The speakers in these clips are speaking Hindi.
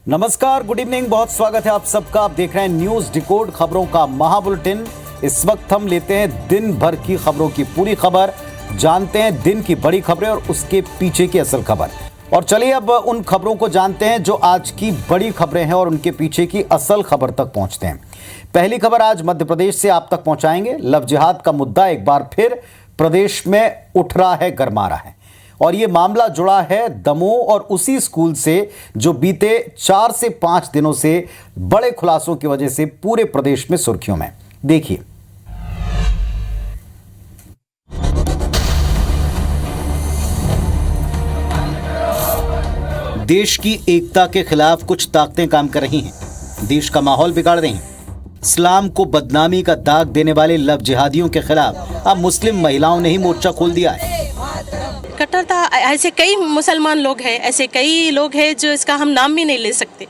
नमस्कार, गुड इवनिंग, बहुत स्वागत है आप सबका। आप देख रहे हैं न्यूज डिकोड, खबरों का महाबुलेटिन। इस वक्त हम लेते हैं दिन भर की खबरों की पूरी खबर, जानते हैं दिन की बड़ी खबरें और उसके पीछे की असल खबर। और चलिए अब उन खबरों को जानते हैं जो आज की बड़ी खबरें हैं और उनके पीछे की असल खबर तक पहुंचते हैं। पहली खबर आज मध्य प्रदेश से आप तक पहुंचाएंगे। लव जिहाद का मुद्दा एक बार फिर प्रदेश में उठ रहा है, गरमा रहा है। और ये मामला जुड़ा है दमोह और उसी स्कूल से जो बीते 4 से 5 दिनों से बड़े खुलासों की वजह से पूरे प्रदेश में सुर्खियों में। देखिए, देश की एकता के खिलाफ कुछ ताकतें काम कर रही हैं, देश का माहौल बिगाड़ रही हैं। इस्लाम को बदनामी का दाग देने वाले लव जिहादियों के खिलाफ अब मुस्लिम महिलाओं ने ही मोर्चा खोल दिया है। कट्टरता, ऐसे कई मुसलमान लोग हैं, ऐसे कई लोग हैं जो इसका हम नाम भी नहीं ले सकते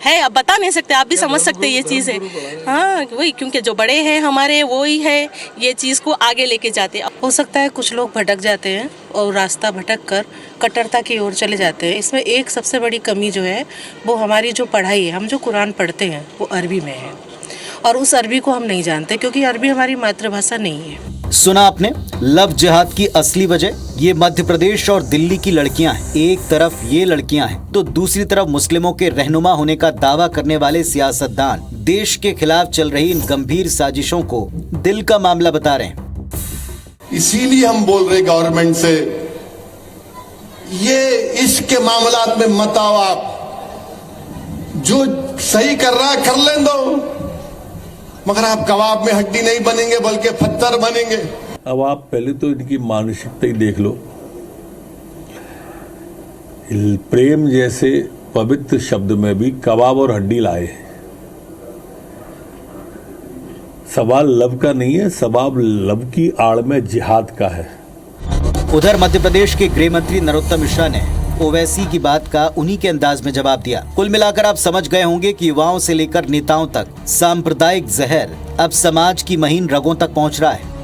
है, अब बता नहीं सकते, आप भी समझ सकते ये चीज़ है। हाँ वही, क्योंकि जो बड़े हैं हमारे वो ही है ये चीज़ को आगे लेके जाते। हो सकता है कुछ लोग भटक जाते हैं और रास्ता भटक कर कट्टरता की ओर चले जाते हैं। इसमें एक सबसे बड़ी कमी जो है वो हमारी जो पढ़ाई है, हम जो कुरान पढ़ते हैं वो अरबी में है और उस अरबी को हम नहीं जानते क्योंकि अरबी हमारी मातृभाषा नहीं है। सुना आपने, लव जिहाद की असली वजह ये मध्य प्रदेश और दिल्ली की लड़कियां हैं। एक तरफ ये लड़कियां हैं तो दूसरी तरफ मुस्लिमों के रहनुमा होने का दावा करने वाले सियासतदान देश के खिलाफ चल रही इन गंभीर साजिशों को दिल का मामला बता रहे हैं। इसीलिए हम बोल रहे गवर्नमेंट से, ये इसके मामलात में मत आओ, आप जो सही कर रहा है कर लें दो, मगर आप कबाब में हड्डी नहीं बनेंगे बल्कि पत्थर बनेंगे। अब आप पहले तो इनकी मानसिकता ही देख लो। प्रेम जैसे पवित्र शब्द में भी कबाब और हड्डी लाए। सवाल लव का नहीं है, सवाल लव की आड़ में जिहाद का है। उधर मध्य प्रदेश के गृह मंत्री नरोत्तम मिश्रा ने ओवैसी की बात का उन्हीं के अंदाज में जवाब दिया। कुल मिलाकर आप समझ गए होंगे कि युवाओं से लेकर नेताओं तक सांप्रदायिक जहर अब समाज की महीन रगों तक पहुंच रहा है।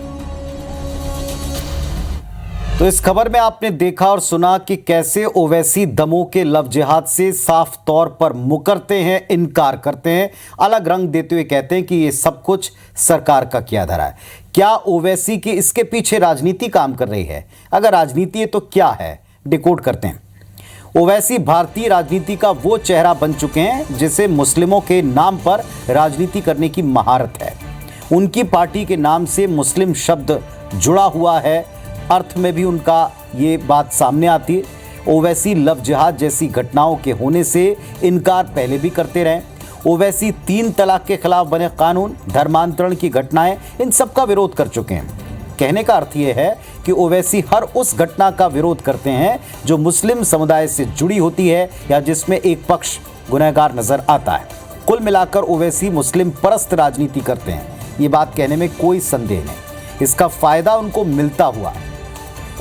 तो इस खबर में आपने देखा और सुना कि कैसे ओवैसी दमोह के लव जिहाद से साफ तौर पर मुकरते हैं, इनकार करते हैं, अलग रंग देते हुए कहते हैं कि ये सब कुछ सरकार का किया धरा है। क्या ओवैसी की इसके पीछे राजनीति काम कर रही है? अगर राजनीति है तो क्या है, डिकोड करते हैं। ओवैसी भारतीय राजनीति का वो चेहरा बन चुके हैं जिसे मुस्लिमों के नाम पर राजनीति करने की महारत है। उनकी पार्टी के नाम से मुस्लिम शब्द जुड़ा हुआ है, अर्थ में भी उनका ये बात सामने आती है। ओवैसी लव जिहाद जैसी घटनाओं के होने से इनकार पहले भी करते रहे। ओवैसी 3 तलाक के खिलाफ बने कानून, धर्मांतरण की घटनाएं, इन सब का विरोध कर चुके हैं। कहने का अर्थ यह है कि ओवैसी हर उस घटना का विरोध करते हैं जो मुस्लिम समुदाय से जुड़ी होती है या जिसमें एक पक्ष गुनहगार नजर आता है। कुल मिलाकर ओवैसी मुस्लिम परस्त राजनीति करते हैं, ये बात कहने में कोई संदेह नहीं। इसका फायदा उनको मिलता हुआ है।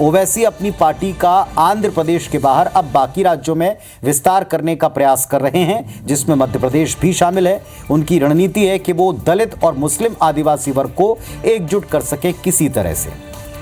ओवैसी अपनी पार्टी का आंध्र प्रदेश के बाहर अब बाकी राज्यों में विस्तार करने का प्रयास कर रहे हैं, जिसमें मध्य प्रदेश भी शामिल है। उनकी रणनीति है कि वो दलित और मुस्लिम आदिवासी वर्ग को एकजुट कर सके किसी तरह से।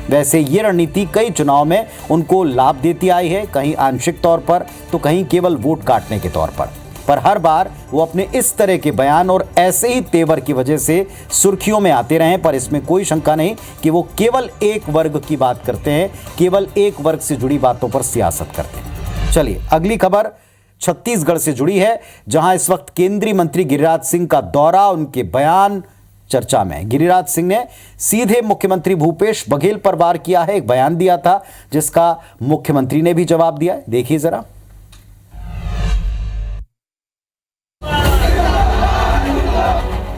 वैसे ये रणनीति कई चुनाव में उनको लाभ देती आई है, कहीं आंशिक तौर पर तो कहीं केवल वोट काटने के तौर पर हर बार वो अपने इस तरह के बयान और ऐसे ही तेवर की वजह से सुर्खियों में आते रहे। पर इसमें कोई शंका नहीं कि वो केवल एक वर्ग की बात करते हैं, केवल एक वर्ग से जुड़ी बातों पर सियासत करते हैं। चलिए अगली खबर छत्तीसगढ़ से जुड़ी है, जहां इस वक्त केंद्रीय मंत्री गिरिराज सिंह का दौरा, उनके बयान चर्चा में है। गिरिराज सिंह ने सीधे मुख्यमंत्री भूपेश बघेल पर वार किया है। एक बयान दिया था जिसका मुख्यमंत्री ने भी जवाब दिया। देखिए जरा।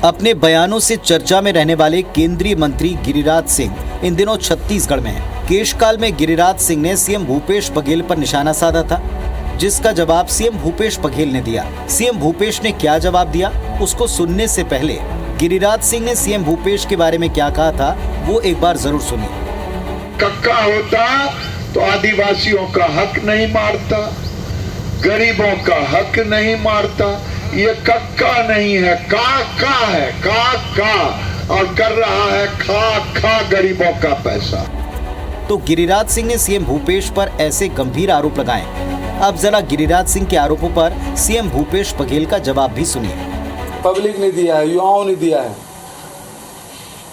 अपने बयानों से चर्चा में रहने वाले केंद्रीय मंत्री गिरिराज सिंह इन दिनों छत्तीसगढ़ में हैं। केशकाल में गिरिराज सिंह ने सीएम भूपेश बघेल पर निशाना साधा था, जिसका जवाब सीएम भूपेश बघेल ने दिया। सीएम भूपेश ने क्या जवाब दिया, उसको सुनने से पहले गिरिराज सिंह ने सीएम भूपेश के बारे में क्या कहा था वो एक बार जरूर सुनिए। कक्का होता तो आदिवासियों का हक नहीं मारता, गरीबों का हक नहीं मारता। ये कक्का नहीं है, का है, का और कर रहा है खा गरीबों का पैसा। तो गिरिराज सिंह ने सीएम भूपेश पर ऐसे गंभीर आरोप लगाए। अब जरा गिरिराज सिंह के आरोपों पर सीएम भूपेश बघेल का जवाब भी सुनिए। पब्लिक ने दिया है, युवाओं ने दिया है,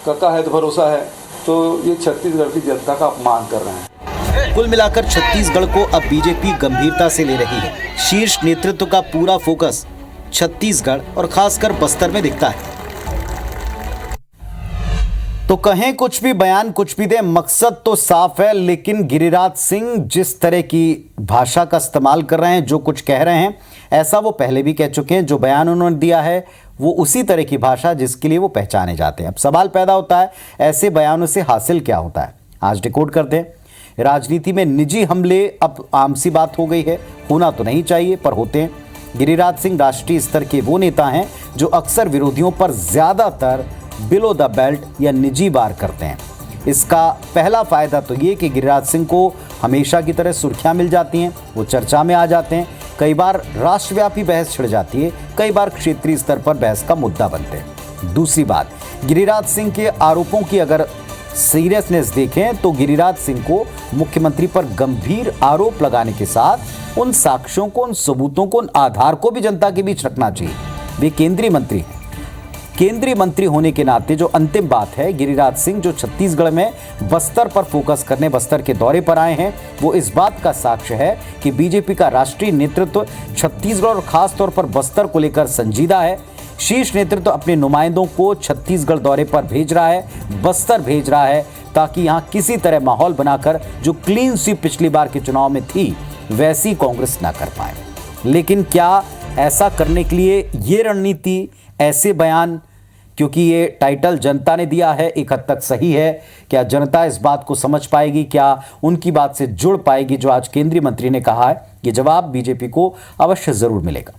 कक्का है तो भरोसा है, तो ये छत्तीसगढ़ की जनता का अपमान कर रहे हैं। कुल मिलाकर छत्तीसगढ़ को अब बीजेपी गंभीरता से ले रही है। शीर्ष नेतृत्व का पूरा फोकस छत्तीसगढ़ और खासकर बस्तर में दिखता है। तो कहें कुछ भी, बयान कुछ भी दे, मकसद तो साफ है। लेकिन गिरिराज सिंह जिस तरह की भाषा का इस्तेमाल कर रहे हैं, जो कुछ कह रहे हैं, ऐसा वो पहले भी कह चुके हैं। जो बयान उन्होंने दिया है वो उसी तरह की भाषा जिसके लिए वो पहचाने जाते हैं। अब सवाल पैदा होता है, ऐसे बयानों से हासिल क्या होता है? आज डिकोड करते हैं। राजनीति में निजी हमले अब आम सी बात हो गई है। होना तो नहीं चाहिए पर होते हैं। गिरिराज सिंह राष्ट्रीय स्तर के वो नेता हैं जो अक्सर विरोधियों पर ज्यादातर बिलो द बेल्ट या निजी वार करते हैं। इसका पहला फायदा तो ये कि गिरिराज सिंह को हमेशा की तरह सुर्खियां मिल जाती हैं, वो चर्चा में आ जाते हैं। कई बार राष्ट्रव्यापी बहस छिड़ जाती है, कई बार क्षेत्रीय स्तर पर बहस का मुद्दा बनते हैं। दूसरी बात, गिरिराज सिंह के आरोपों की अगर सीरियसनेस देखें तो गिरिराज सिंह को मुख्यमंत्री पर गंभीर आरोप लगाने के साथ उन साक्ष्यों को, उन सबूतों को, उन आधार को भी जनता के बीच रखना चाहिए। वे केंद्रीय मंत्री हैं। केंद्रीय मंत्री होने के नाते जो अंतिम बात है, गिरिराज सिंह जो छत्तीसगढ़ में बस्तर पर फोकस करने, बस्तर के दौरे पर आए हैं, वो इस बात का साक्ष्य है कि बीजेपी का राष्ट्रीय नेतृत्व छत्तीसगढ़ और खास तौर पर बस्तर को लेकर संजीदा है। शीर्ष नेतृत्व अपने नुमाइंदों को छत्तीसगढ़ दौरे पर भेज रहा है, बस्तर भेज रहा है, ताकि यहाँ किसी तरह माहौल बनाकर जो क्लीन स्वीप पिछली बार के चुनाव में थी वैसी कांग्रेस ना कर पाए। लेकिन क्या ऐसा करने के लिए ये रणनीति, ऐसे बयान, क्योंकि ये टाइटल जनता ने दिया है, एक हद तक सही है। क्या जनता इस बात को समझ पाएगी? क्या उनकी बात से जुड़ पाएगी जो आज केंद्रीय मंत्री ने कहा है? ये जवाब बीजेपी को अवश्य जरूर मिलेगा।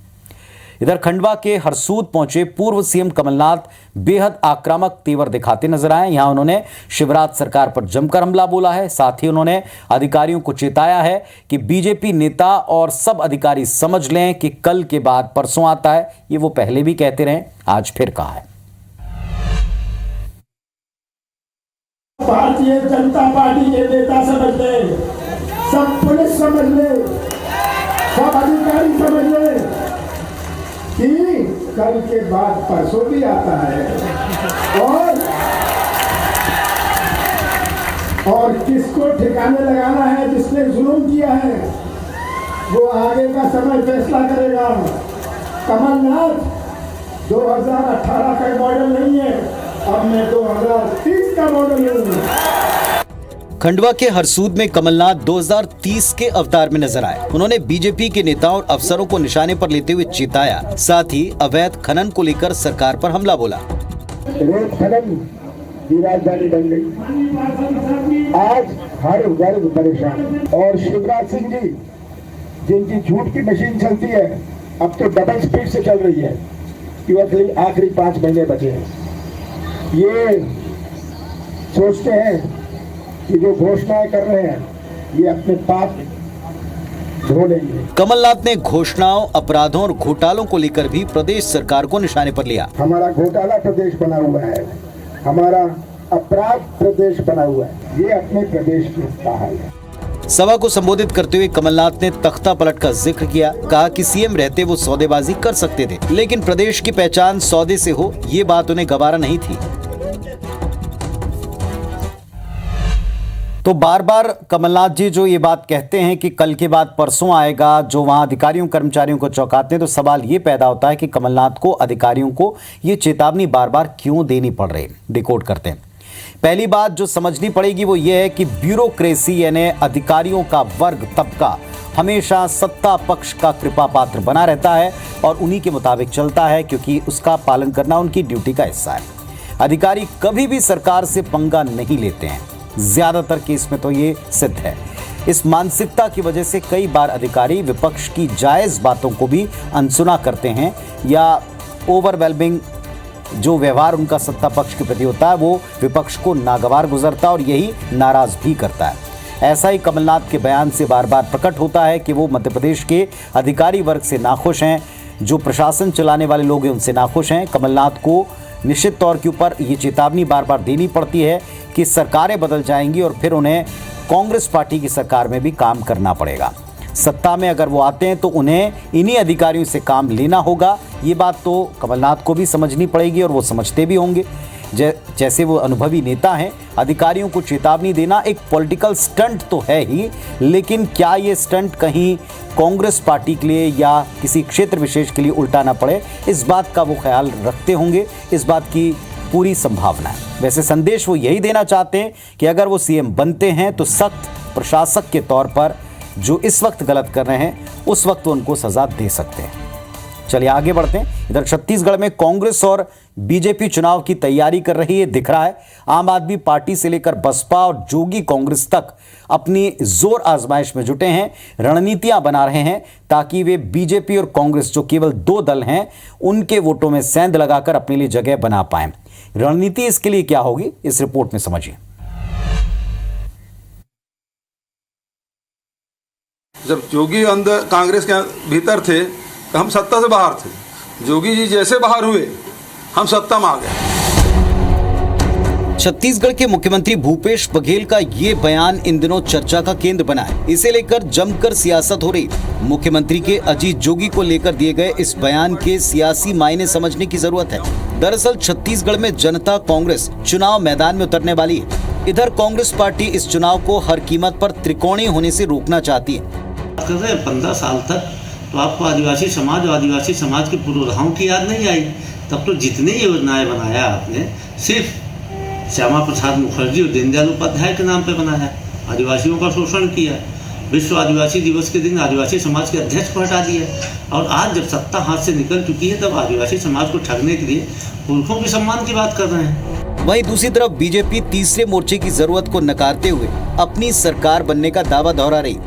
इधर खंडवा के हरसूद पहुंचे पूर्व सीएम कमलनाथ बेहद आक्रामक तेवर दिखाते नजर आए। यहां उन्होंने शिवराज सरकार पर जमकर हमला बोला है। साथ ही उन्होंने अधिकारियों को चेताया है कि बीजेपी नेता और सब अधिकारी समझ लें कि कल के बाद परसों आता है। ये वो पहले भी कहते रहे, आज फिर कहा है। भारतीय जनता पार्टी के नेता समझ ले, सब पुलिस समझ ले, सब अधिकारी समझ ले कि कल के बाद परसों भी आता है। और किसको ठिकाने लगाना है, जिसने जुल्म किया है, वो आगे का समय फैसला करेगा। कमलनाथ 2018 का मॉडल नहीं है, अब मैं 2030 का मॉडल हूँ। खंडवा के हरसूद में कमलनाथ 2030 के अवतार में नजर आए। उन्होंने बीजेपी के नेताओं और अफसरों को निशाने पर लेते हुए चेताया। साथ ही अवैध खनन को लेकर सरकार पर हमला बोला। रेत खनन की राजधानी बन गई, आज हर वर्ग परेशान। और शिवराज सिंह जी, जिनकी झूठ की मशीन चलती है, अब तो डबल स्पीड से चल रही है, क्योंकि आखिरी 5 महीने बचे हैं। ये सोचते हैं कि जो घोषणाएं कर रहे हैं ये अपने पाप धो लेंगे। कमलनाथ ने घोषणाओं, अपराधों और घोटालों को लेकर भी प्रदेश सरकार को निशाने पर लिया। हमारा घोटाला प्रदेश बना हुआ है, हमारा अपराध प्रदेश बना हुआ है, ये अपने प्रदेश की हाल है। सभा को संबोधित करते हुए कमलनाथ ने तख्ता पलट का जिक्र किया। कहा कि सीएम रहते वो सौदेबाजी कर सकते थे, लेकिन प्रदेश की पहचान सौदे से हो, ये बात उन्हें गवारा नहीं थी। तो बार बार कमलनाथ जी जो ये बात कहते हैं कि कल के बाद परसों आएगा, जो वहां अधिकारियों कर्मचारियों को चौंकाते हैं, तो सवाल ये पैदा होता है कि कमलनाथ को, अधिकारियों को ये चेतावनी बार बार क्यों देनी पड़ रही है। डिकोड करते हैं। पहली बात जो समझनी पड़ेगी वो ये है कि ब्यूरोक्रेसी यानी अधिकारियों का वर्ग, तबका हमेशा सत्ता पक्ष का कृपा पात्र बना रहता है और उन्हीं के मुताबिक चलता है, क्योंकि उसका पालन करना उनकी ड्यूटी का हिस्सा है। अधिकारी कभी भी सरकार से पंगा नहीं लेते हैं, ज्यादातर केस में तो ये सिद्ध है। इस मानसिकता की वजह से कई बार अधिकारी विपक्ष की जायज बातों को भी अनसुना करते हैं या ओवरवेलमिंग जो व्यवहार उनका सत्ता पक्ष के प्रति होता है वो विपक्ष को नागवार गुजरता है और यही नाराज भी करता है। ऐसा ही कमलनाथ के बयान से बार बार प्रकट होता है कि वो मध्य प्रदेश के अधिकारी वर्ग से नाखुश हैं, जो प्रशासन चलाने वाले लोग हैं उनसे नाखुश हैं। कमलनाथ को निश्चित तौर के ऊपर ये चेतावनी बार बार देनी पड़ती है कि सरकारें बदल जाएंगी और फिर उन्हें कांग्रेस पार्टी की सरकार में भी काम करना पड़ेगा। सत्ता में अगर वो आते हैं तो उन्हें इन्हीं अधिकारियों से काम लेना होगा। ये बात तो कमलनाथ को भी समझनी पड़ेगी और वो समझते भी होंगे। जैसे वो अनुभवी नेता हैं, अधिकारियों को चेतावनी देना एक पॉलिटिकल स्टंट तो है ही, लेकिन क्या ये स्टंट कहीं कांग्रेस पार्टी के लिए या किसी क्षेत्र विशेष के लिए उल्टा ना पड़े, इस बात का वो ख्याल रखते होंगे। इस बात की पूरी संभावना है। वैसे संदेश वो यही देना चाहते हैं कि अगर वो सीएम बनते हैं तो सख्त प्रशासक के तौर पर जो इस वक्त गलत कर रहे हैं उस वक्त वो उनको सजा दे सकते हैं। चलिए आगे बढ़ते हैं। इधर छत्तीसगढ़ में कांग्रेस और बीजेपी चुनाव की तैयारी कर रही है, दिख रहा है। आम आदमी पार्टी से लेकर बसपा और जोगी कांग्रेस तक अपनी जोर आजमाइश में जुटे हैं, रणनीतियां बना रहे हैं ताकि वे बीजेपी और कांग्रेस, जो केवल दो दल हैं, उनके वोटों में सेंध लगाकर अपने लिए जगह बना पाएं। रणनीति इसके लिए क्या होगी, इस रिपोर्ट में समझिए। जब जोगी अंदर कांग्रेस के भीतर थे तो हम सत्ता से बाहर थे। जोगी जी जैसे बाहर हुए हम सत्ता में आ गए। छत्तीसगढ़ के मुख्यमंत्री भूपेश बघेल का ये बयान इन दिनों चर्चा का केंद्र बना है। इसे लेकर जमकर सियासत हो रही। मुख्यमंत्री के अजीत जोगी को लेकर दिए गए इस बयान के सियासी मायने समझने की जरूरत है। दरअसल छत्तीसगढ़ में जनता कांग्रेस चुनाव मैदान में उतरने वाली है। इधर कांग्रेस पार्टी इस चुनाव को हर कीमत पर त्रिकोणीय होने से रोकना चाहती है। 15 साल तक तो आपको आदिवासी समाज और आदिवासी समाज के पुरोधाओं की याद नहीं आई। तब तो जितनी योजनाएं बनाया आपने सिर्फ श्यामा प्रसाद मुखर्जी और दीनदयाल उपाध्याय के नाम पे बनाया। आदिवासियों का शोषण किया। विश्व आदिवासी दिवस के दिन आदिवासी समाज के अध्यक्ष को हटा दिया। और आज जब सत्ता हाथ से निकल चुकी है तब आदिवासी समाज को ठगने के लिए पुरखों के सम्मान की बात कर रहे हैं। वहीं दूसरी तरफ बीजेपी तीसरे मोर्चे की जरूरत को नकारते हुए अपनी सरकार बनने का दावा दोहरा रही।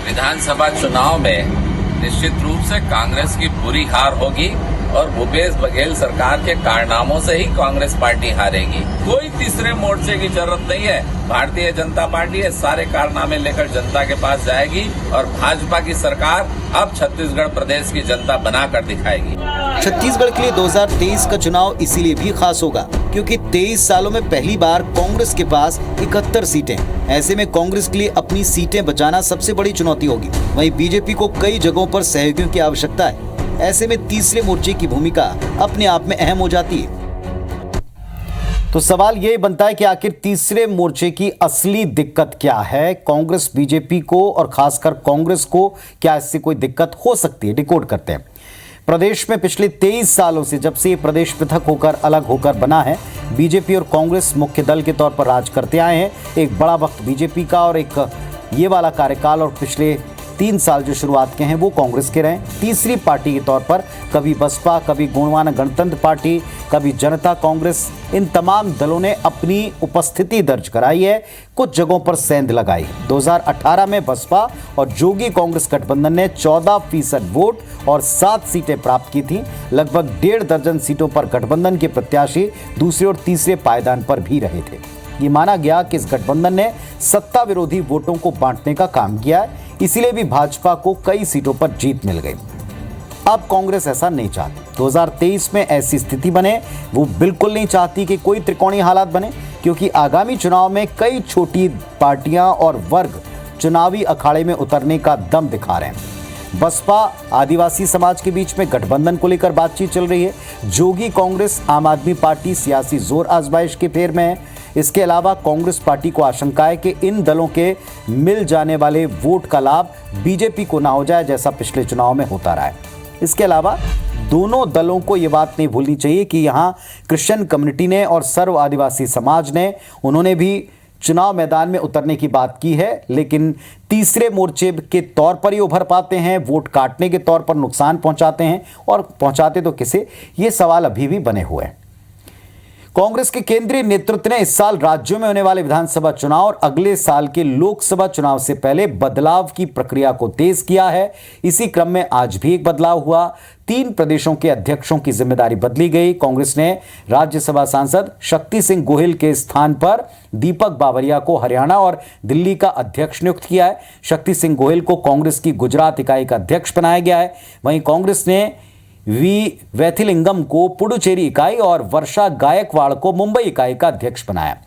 विधानसभा चुनाव में निश्चित रूप से कांग्रेस की बुरी हार होगी और भूपेश बघेल सरकार के कारनामों से ही कांग्रेस पार्टी हारेगी। कोई तीसरे मोर्चे की जरूरत नहीं है। भारतीय जनता पार्टी ये सारे कारनामे लेकर जनता के पास जाएगी और भाजपा की सरकार अब छत्तीसगढ़ प्रदेश की जनता बनाकर दिखाएगी। छत्तीसगढ़ के लिए 2023 का चुनाव इसीलिए भी खास होगा क्योंकि 23 सालों में पहली बार कांग्रेस के पास 71 सीटें। ऐसे में कांग्रेस के लिए अपनी सीटें बचाना सबसे बड़ी चुनौती होगी। वहीं बीजेपी को कई जगहों पर सहयोगियों की आवश्यकता है। ऐसे में तीसरे मोर्चे की भूमिका अपने आप में अहम हो जाती है। तो सवाल यही बनता है कि आखिर तीसरे मोर्चे की असली दिक्कत क्या है। कांग्रेस बीजेपी को और खासकर कांग्रेस को क्या इससे कोई दिक्कत हो सकती है? डिकोड करते हैं। प्रदेश में पिछले 23 सालों से, जब से ये प्रदेश पृथक होकर अलग होकर बना है, बीजेपी और कांग्रेस मुख्य दल के तौर पर राज करते आए हैं। एक बड़ा वक्त बीजेपी का और एक ये वाला कार्यकाल और पिछले 3 साल जो शुरुआत के हैं वो कांग्रेस के रहे। तीसरी पार्टी के तौर पर कभी बसपा, कभी गोंडवाना गणतंत्र पार्टी, कभी जनता कांग्रेस, इन तमाम दलों ने अपनी उपस्थिति दर्ज कराई है, कुछ जगहों पर सेंध लगाई। 2018 में बसपा और जोगी कांग्रेस गठबंधन ने 14% वोट और 7 सीटें प्राप्त की थी। लगभग 1.5 दर्जन सीटों पर गठबंधन के प्रत्याशी दूसरे और तीसरे पायदान पर भी रहे थे। ये माना गया कि इस गठबंधन ने सत्ता विरोधी वोटों को बांटने का काम किया है, इसीलिए भी भाजपा को कई सीटों पर जीत मिल गई। अब कांग्रेस ऐसा नहीं चाहती। 2023 में ऐसी स्थिति बने, वो बिल्कुल नहीं चाहती कि कोई त्रिकोणीय हालात बने, क्योंकि आगामी चुनाव में कई छोटी पार्टियां और वर्ग चुनावी अखाड़े में उतरने का दम दिखा रहे हैं। बसपा आदिवासी समाज के बीच में गठबंधन को लेकर बातचीत चल रही है। जोगी कांग्रेस आम आदमी पार्टी सियासी जोर आजमाइश के फेर में है। इसके अलावा कांग्रेस पार्टी को आशंका है कि इन दलों के मिल जाने वाले वोट का लाभ बीजेपी को ना हो जाए, जैसा पिछले चुनाव में होता रहा है। इसके अलावा दोनों दलों को ये बात नहीं भूलनी चाहिए कि यहाँ क्रिश्चियन कम्युनिटी ने और सर्व आदिवासी समाज ने, उन्होंने भी चुनाव मैदान में उतरने की बात की है, लेकिन तीसरे मोर्चे के तौर पर ही उभर पाते हैं, वोट काटने के तौर पर नुकसान पहुंचाते हैं, और पहुंचाते तो किसे, ये सवाल अभी भी बने हुए हैं। कांग्रेस के केंद्रीय नेतृत्व ने इस साल राज्यों में होने वाले विधानसभा चुनाव और अगले साल के लोकसभा चुनाव से पहले बदलाव की प्रक्रिया को तेज किया है। इसी क्रम में आज भी एक बदलाव हुआ। 3 प्रदेशों के अध्यक्षों की जिम्मेदारी बदली गई। कांग्रेस ने राज्यसभा सांसद शक्ति सिंह गोहिल के स्थान पर दीपक बावरिया को हरियाणा और दिल्ली का अध्यक्ष नियुक्त किया है। शक्ति सिंह गोहिल को कांग्रेस की गुजरात इकाई का अध्यक्ष बनाया गया है। वहीं कांग्रेस ने वी वैथिलिंगम को पुडुचेरी इकाई और वर्षा गायकवाड़ को मुंबई इकाई का अध्यक्ष बनाया।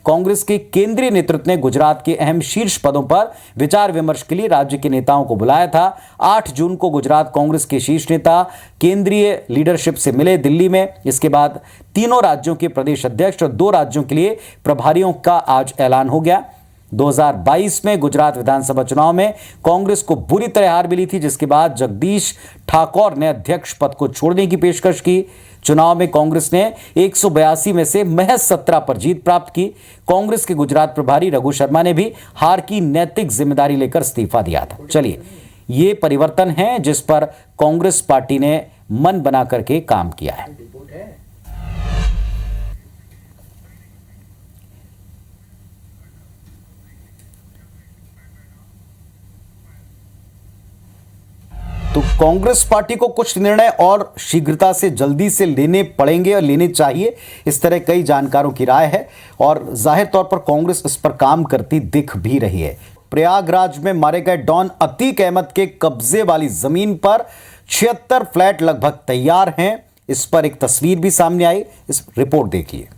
कांग्रेस के केंद्रीय नेतृत्व ने गुजरात के अहम शीर्ष पदों पर विचार विमर्श के लिए राज्य के नेताओं को बुलाया था। 8 जून को गुजरात कांग्रेस के शीर्ष नेता केंद्रीय लीडरशिप से मिले दिल्ली में। इसके बाद तीनों राज्यों के प्रदेश अध्यक्ष और 2 राज्यों के लिए प्रभारियों का आज ऐलान हो गया। 2022 में गुजरात विधानसभा चुनाव में कांग्रेस को बुरी तरह हार मिली थी, जिसके बाद जगदीश ठाकुर ने अध्यक्ष पद को छोड़ने की पेशकश की। चुनाव में कांग्रेस ने 182 में से महज 17 पर जीत प्राप्त की। कांग्रेस के गुजरात प्रभारी रघु शर्मा ने भी हार की नैतिक जिम्मेदारी लेकर इस्तीफा दिया था। चलिए, ये परिवर्तन है जिस पर कांग्रेस पार्टी ने मन बना करके काम किया है। तो कांग्रेस पार्टी को कुछ निर्णय और शीघ्रता से जल्दी से लेने पड़ेंगे और लेने चाहिए, इस तरह कई जानकारों की राय है और जाहिर तौर पर कांग्रेस इस पर काम करती दिख भी रही है। प्रयागराज में मारे गए डॉन अतीक अहमद के कब्जे वाली जमीन पर 76 फ्लैट लगभग तैयार हैं। इस पर एक तस्वीर भी सामने आई, इस रिपोर्ट देखिए।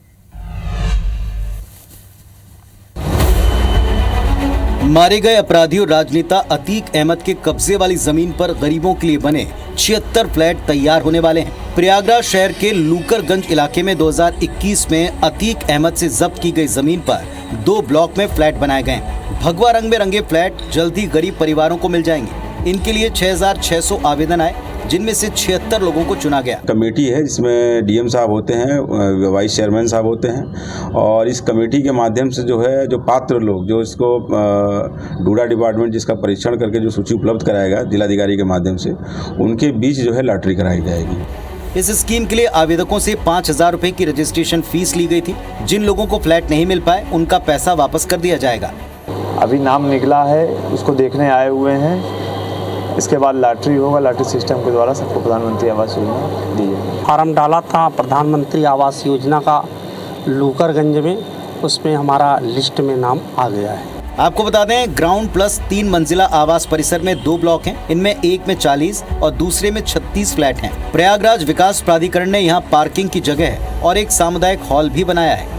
मारे गए अपराधी और राजनेता अतीक अहमद के कब्जे वाली जमीन पर गरीबों के लिए बने 76 फ्लैट तैयार होने वाले हैं। प्रयागराज शहर के लूकरगंज इलाके में 2021 में अतीक अहमद से जब्त की गई जमीन पर 2 ब्लॉक में फ्लैट बनाए गए। भगवा रंग में रंगे फ्लैट जल्द ही गरीब परिवारों को मिल जाएंगे। इनके लिए 6600 आवेदन आए, जिनमें से 76 लोगों को चुना गया। कमेटी है जिसमें डीएम साहब होते हैं, वाइस चेयरमैन साहब होते हैं और इस कमेटी के माध्यम से जो है जो पात्र लोग जो इसको डूडा डिपार्टमेंट जिसका परीक्षण करके जो सूची उपलब्ध कराएगा जिलाधिकारी के माध्यम से, उनके बीच जो है लॉटरी कराई जाएगी। इस स्कीम के लिए आवेदकों से 5000 रुपए की रजिस्ट्रेशन फीस ली गई थी। जिन लोगों को फ्लैट नहीं मिल पाए उनका पैसा वापस कर दिया जाएगा। अभी नाम निकला है, उसको देखने आए हुए हैं। इसके बाद लॉटरी होगा, लॉटरी सिस्टम के द्वारा सबको प्रधानमंत्री आवास योजना दी है। फार्म डाला था प्रधानमंत्री आवास योजना का लूकरगंज में, उसमें हमारा लिस्ट में नाम आ गया है। आपको बता दें, ग्राउंड प्लस 3 मंजिला आवास परिसर में 2 ब्लॉक हैं। इनमें एक में 40 और दूसरे में 36 फ्लैट हैं। प्रयागराज विकास प्राधिकरण ने यहाँ पार्किंग की जगह और एक सामुदायिक हॉल भी बनाया है।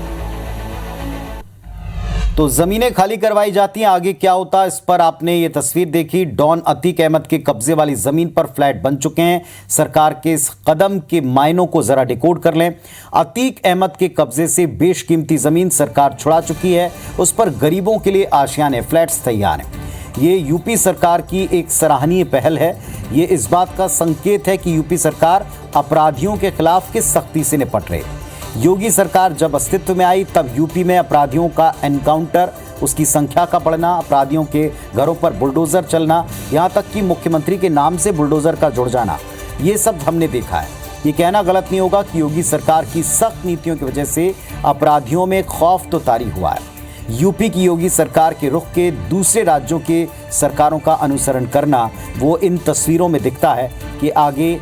तो जमीनें खाली करवाई जाती हैं, आगे क्या होता है इस पर आपने ये तस्वीर देखी। डॉन अतीक अहमद के कब्जे वाली जमीन पर फ्लैट बन चुके हैं। सरकार के इस कदम के मायनों को जरा डिकोड कर लें। अतीक अहमद के कब्जे से बेशकीमती जमीन सरकार छुड़ा चुकी है, उस पर गरीबों के लिए आशियाने फ्लैट्स तैयार हैं। ये यूपी सरकार की एक सराहनीय पहल है। ये इस बात का संकेत है कि यूपी सरकार अपराधियों के खिलाफ किस सख्ती से निपट रही है। योगी सरकार जब अस्तित्व में आई तब यूपी में अपराधियों का एनकाउंटर, उसकी संख्या का बढ़ना, अपराधियों के घरों पर बुलडोजर चलना, यहाँ तक कि मुख्यमंत्री के नाम से बुलडोजर का जुड़ जाना, ये सब हमने देखा है। ये कहना गलत नहीं होगा कि योगी सरकार की सख्त नीतियों की वजह से अपराधियों में खौफ तो तारी हुआ है। यूपी की योगी सरकार के रुख के दूसरे राज्यों के सरकारों का अनुसरण करना, वो इन तस्वीरों में दिखता है कि आगे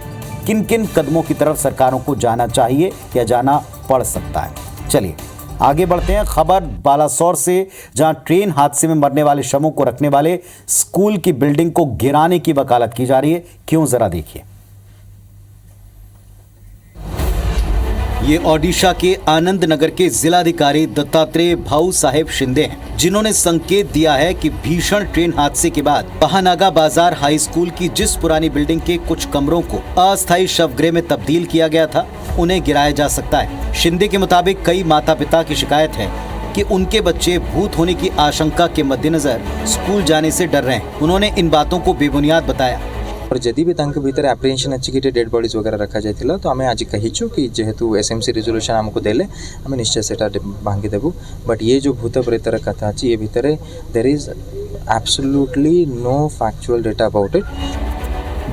किन किन कदमों की तरफ सरकारों को जाना चाहिए या जाना पड़ सकता है। चलिए आगे बढ़ते हैं। खबर बालासोर से, जहां ट्रेन हादसे में मरने वाले शवों को रखने वाले स्कूल की बिल्डिंग को गिराने की वकालत की जा रही है। क्यों, जरा देखिए। ये ओडिशा के आनंद नगर के जिलाधिकारी दत्तात्रेय भाऊ साहेब शिंदे हैं, जिन्होंने संकेत दिया है कि भीषण ट्रेन हादसे के बाद बहानागा बाजार हाई स्कूल की जिस पुरानी बिल्डिंग के कुछ कमरों को अस्थायी शवगृह में तब्दील किया गया था, उन्हें गिराया जा सकता है। शिंदे के मुताबिक कई माता पिता की शिकायत है कि उनके बच्चे भूत होने की आशंका के मद्देनजर स्कूल जाने से डर रहे हैं। उन्होंने इन बातों को बेबुनियाद बताया। और जदि भी तांके भीतर एप्रिहेंशन अच्छी कि डेड बॉडीज वगैरह रखा जाइथिला तो आमे आज कहिचु कि जेहेतु एसएमसी रिजोल्यूशन हमको देले आमे निश्चय सेटा भांगी देबु। बट ये जो भूत प्रेतर कथा अछि ये भीतर there is absolutely no factual data about it.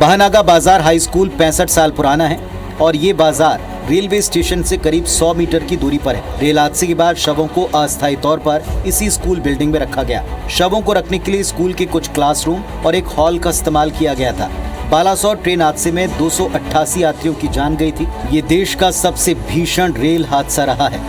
Bahanaga Bazar high school 65 साल पुराना है और ये बाजार रेलवे स्टेशन से करीब 100 मीटर की दूरी पर है। रेल हादसे के बाद शवों को अस्थायी तौर पर इसी स्कूल बिल्डिंग में रखा गया। शवों को रखने के लिए स्कूल के कुछ क्लासरूम और एक हॉल का इस्तेमाल किया गया था। बालासोर ट्रेन हादसे में 288 यात्रियों की जान गई थी। ये देश का सबसे भीषण रेल हादसा रहा है।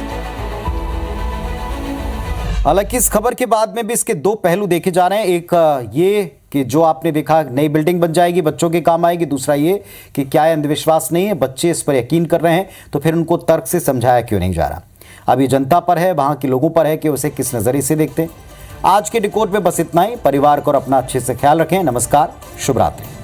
हालांकि इस खबर के बाद में भी इसके 2 पहलू देखे जा रहे हैं। एक ये कि जो आपने देखा नई बिल्डिंग बन जाएगी, बच्चों के काम आएगी। दूसरा ये कि क्या अंधविश्वास नहीं है, बच्चे इस पर यकीन कर रहे हैं, तो फिर उनको तर्क से समझाया क्यों नहीं जा रहा। अब ये जनता पर है, वहाँ के लोगों पर है कि उसे किस नज़रिए से देखते हैं। आज के डिकोड में बस इतना ही। परिवार को और अपना अच्छे से ख्याल रखें। नमस्कार, शुभ रात्रि।